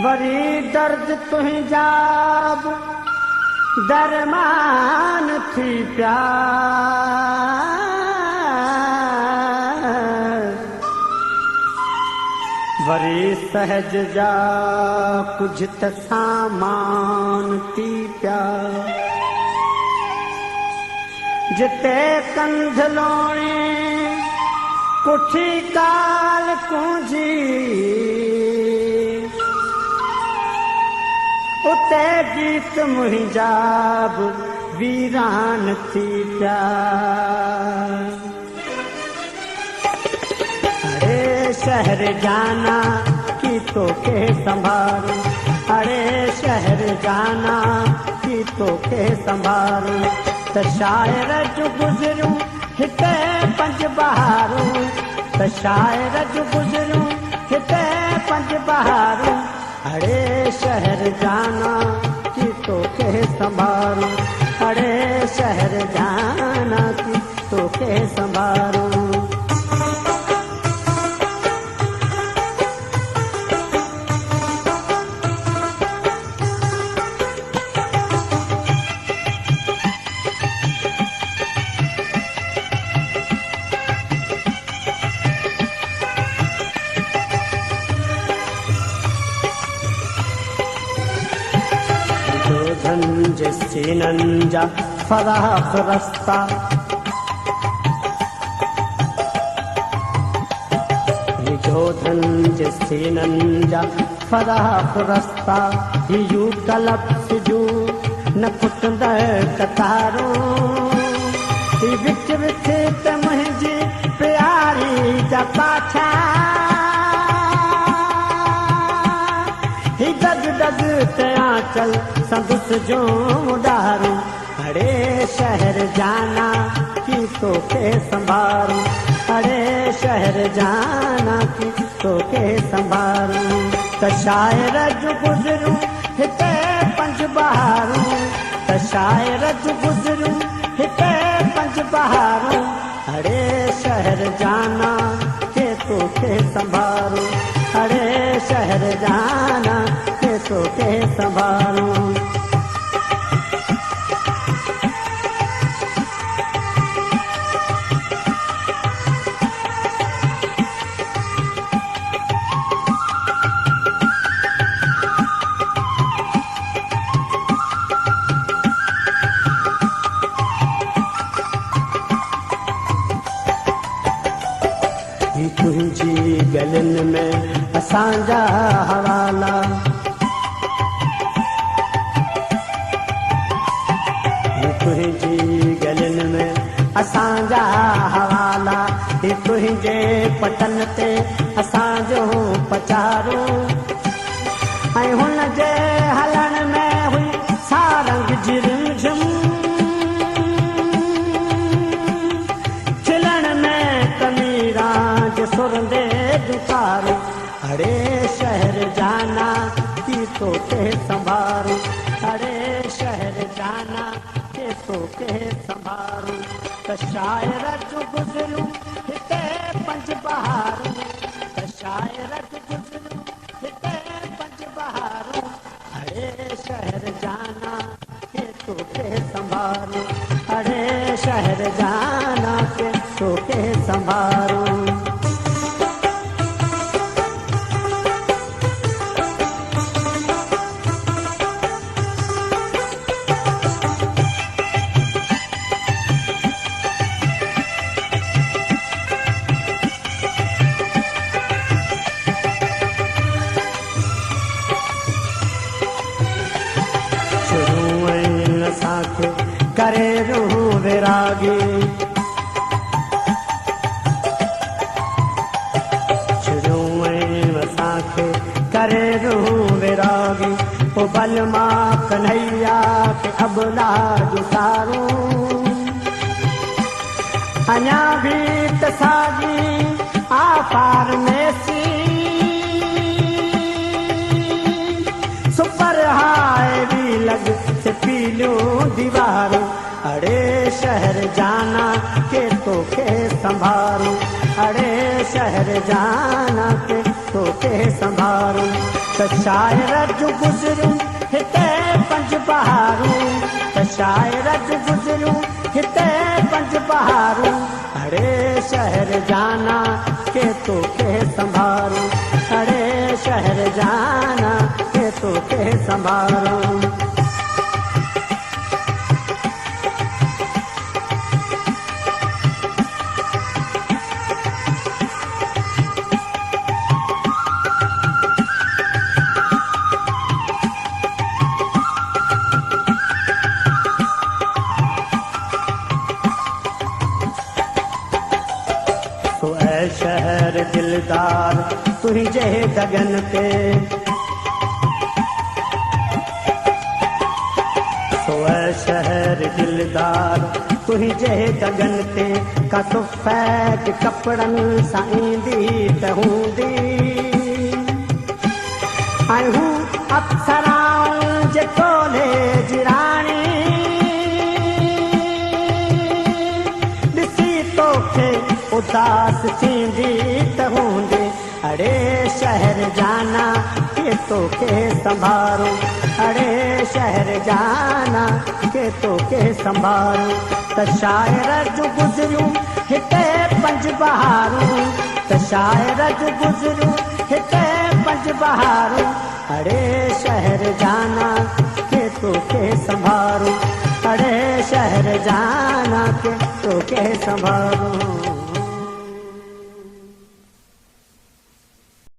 वरी दर्द तुही जाब दरमान थी प्यार वरी सहज जा कुछ त सामान थी प्यार जिते कंध लोणी कुठी काल कुंजी उते गीत मुंहिंजा वीरान थी प्यार अरे शहर जाना की तो के संभारूं अरे शहर जाना की तो के संभारूं त शायर जो गुज़रूं हिते पंज बहारूं त शायर जो गुज़रूं हिते पंज बहारूं अरे शहर जाना की तो के संभारूं अरे शहर जाना की तो के संभारूं सीनन जा फराख रस्ता जोधन जे सीनन जा फराख रस्ता यू तलब सिजू न कुटंद कतारूं विच विच त मुंहिंजी प्यारी जा पाछा दग दग तया चल संदुस जो मुडारूं अरे शहर जाना की तो के संभारूं अरे शहर जाना की तो के संभारूं त शायर जो गुज़रूं हिते पंज बहारूं त शायर जो गुज़रूं हिते पंज बहारूं अरे शहर जाना के तो के संभारूं अरे शहर जाना के तो के संभारूं तुझी गलन में असांजा हवाला तुझी गलन में असांजा हवाला तुझे पटन ते असांजो पचारो ऐं हुन जे हलण में हुई सारंग झिम झिम सुरंदे दुकारो अरे शहर जाना की तो के संभारूं अरे शहर जाना के तो के संभारूं त शायर जो गुज़रूं हिते पंज बहारूं त शायर जो गुज़रूं हिते पंज बहारूं अरे शहर जाना के तो के संभारूं अरे शहर जाना के तो के संभारूं करे रूह विरागी शुरू मां कन्हैया के अबला जो सारूं अञा भी त साॻी आपार में सी सुपर हाय भी लग से पीलियूं दीवारूं अड़े शहर जाना के तोखे संभारूं अड़े शहर जाना के तोखे संभारूं त शायर जूं गुज़रूं हिते पंज बहारूं त शायर जूं गुज़रूं हिते पंज बहारूं अड़े शहर जाना के तोखे संभारूं अड़े शहर जाना के तोखे संभारूं तो ऐ शहर दिलदार तुझे गगन पे तो ऐ शहर दिलदार तुझे गगन ते का तो फैट कपड़न सां ईंदी त हूंदी ऐं हू अप्सराउं जे कोले जी राणी ॾिसी तोखे उदास थींदी त हूंदी अड़े शहर जाना के तोखे संभारूं अड़े शहर जाना के तोखे संभारूं त शायर जूं गुज़रियूं हिते पंज बहारूं त शायर जूं गुज़रियूं हिते पंज बहारूं अड़े शहर जाना के तोखे संभारूं अड़े शहर जाना के तोखे संभारूं